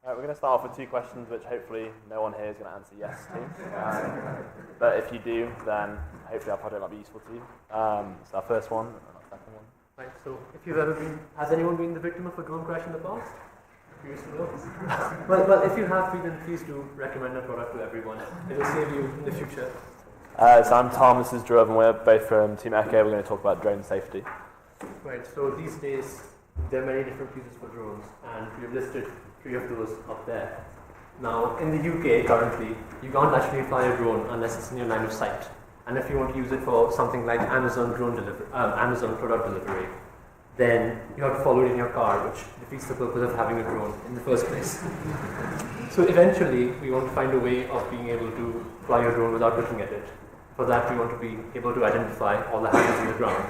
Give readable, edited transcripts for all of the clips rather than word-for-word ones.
We're going to start off with two questions which hopefully no one here is going to answer yes to. But if you do, then hopefully our project might be useful to you. So our first one and our second one. Right, so if you've ever has anyone been the victim of a drone crash in the past? Curious to know? well, if you have been, then please do recommend our product to everyone. It will save you in the future. So I'm Tom, this is Drew, and we're both from Team Echo. We're going to talk about drone safety. Right, so these days there are many different uses for drones, and we've listed 3 of those up there. Now, in the UK currently, you can't actually fly a drone unless it's in your line of sight. And if you want to use it for something like Amazon Amazon product delivery, then you have to follow it in your car, which defeats the purpose of having a drone in the first place. So eventually, we want to find a way of being able to fly your drone without looking at it. For that, we want to be able to identify all the hazards in the ground.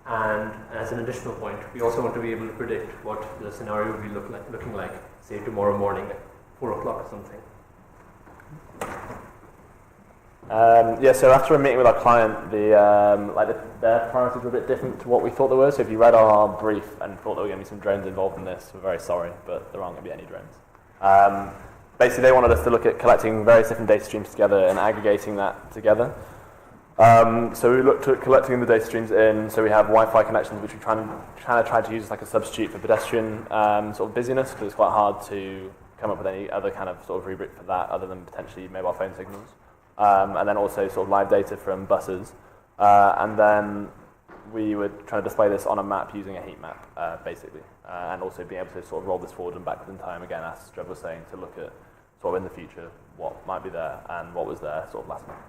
And as an additional point, we also want to be able to predict what the scenario will be looking like, say tomorrow morning at 4 o'clock or something. So after a meeting with our client, their priorities were a bit different to what we thought they were. So if you read our brief and thought there were going to be some drones involved in this, we're very sorry, but there aren't going to be any drones. Basically, they wanted us to look at collecting various different data streams together and aggregating that together. So we looked at collecting the data streams in, so we have Wi-Fi connections, which we try to use as like a substitute for pedestrian sort of busyness, because it's quite hard to come up with any other kind of sort of rubric for that other than potentially mobile phone signals. And then also sort of live data from buses. And then we would try to display this on a map using a heat map, basically. And also being able to sort of roll this forward and backwards in time, again, as Trev was saying, to look at sort of in the future what might be there and what was there sort of last month.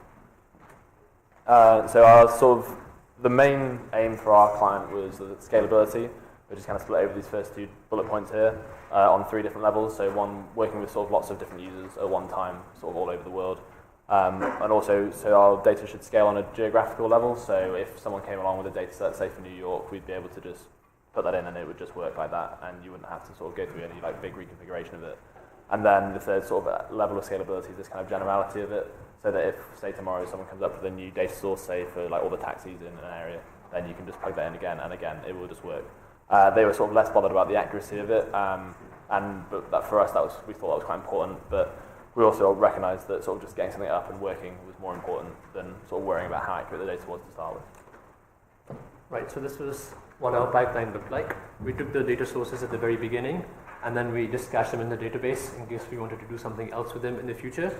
So our sort of the main aim for our client was the scalability, which is kind of split over these first 2 bullet points here on 3 different levels. So one, working with sort of lots of different users at one time, sort of all over the world. And also, so our data should scale on a geographical level. So if someone came along with a data set, say for New York, we'd be able to just put that in and it would just work like that, and you wouldn't have to sort of go through any like big reconfiguration of it. And then the third sort of level of scalability is this kind of generality of it. So that if, say, tomorrow someone comes up with a new data source, say, for like all the taxis in an area, then you can just plug that in again, and again, it will just work. They were sort of less bothered about the accuracy of it, but that for us, we thought that was quite important, but we also recognised that sort of just getting something up and working was more important than sort of worrying about how accurate the data was to start with. Right, so this was what our pipeline looked like. We took the data sources at the very beginning, and then we just cached them in the database in case we wanted to do something else with them in the future.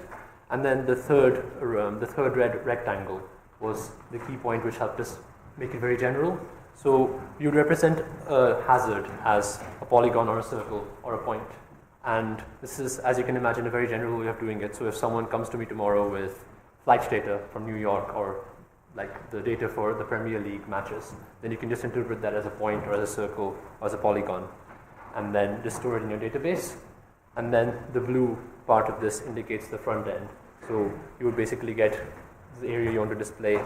And then the third red rectangle was the key point which helped us make it very general. So you'd represent a hazard as a polygon or a circle or a point. And this is, as you can imagine, a very general way of doing it. So if someone comes to me tomorrow with flight data from New York or like the data for the Premier League matches, then you can just interpret that as a point or as a circle or as a polygon, and then just store it in your database. And then the blue part of this indicates the front end. So you would basically get the area you want to display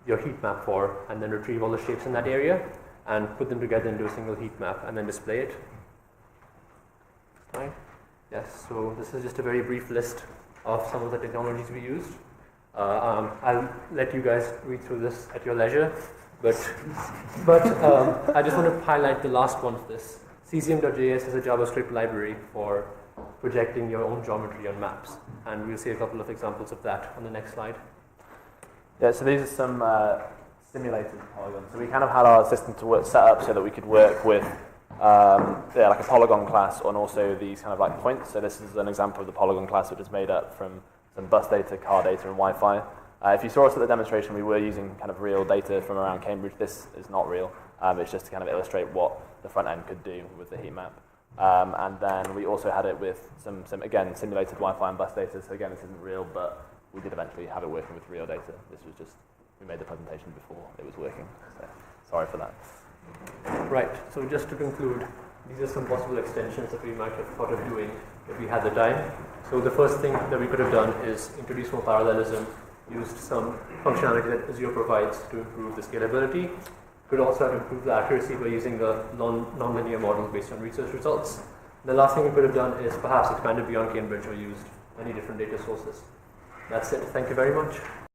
your heat map for, and then retrieve all the shapes in that area and put them together into a single heat map and then display it. Right? Yes, so this is just a very brief list of some of the technologies we used. I'll let you guys read through this at your leisure, but I just want to highlight the last one of this. Cesium.js is a JavaScript library for projecting your own geometry on maps, and we'll see a couple of examples of that on the next slide. Yeah, so these are some simulated polygons. So we kind of had our system to set up so that we could work with like a polygon class and also these kind of like points. So this is an example of the polygon class, which is made up from some bus data, car data, and Wi-Fi. If you saw us at the demonstration, we were using kind of real data from around Cambridge. This is not real. It's just to kind of illustrate what the front end could do with the heat map. And then we also had it with some again, simulated Wi-Fi and bus data. So again, this isn't real, but we did eventually have it working with real data. This was just, we made the presentation before it was working. So sorry for that. Right, so just to conclude, these are some possible extensions that we might have thought of doing if we had the time. So the first thing that we could have done is introduce more parallelism, used some functionality that Azure provides to improve the scalability. Could also have improved the accuracy by using a non-linear model based on research results. The last thing we could have done is perhaps expanded beyond Cambridge or used many different data sources. That's it. Thank you very much.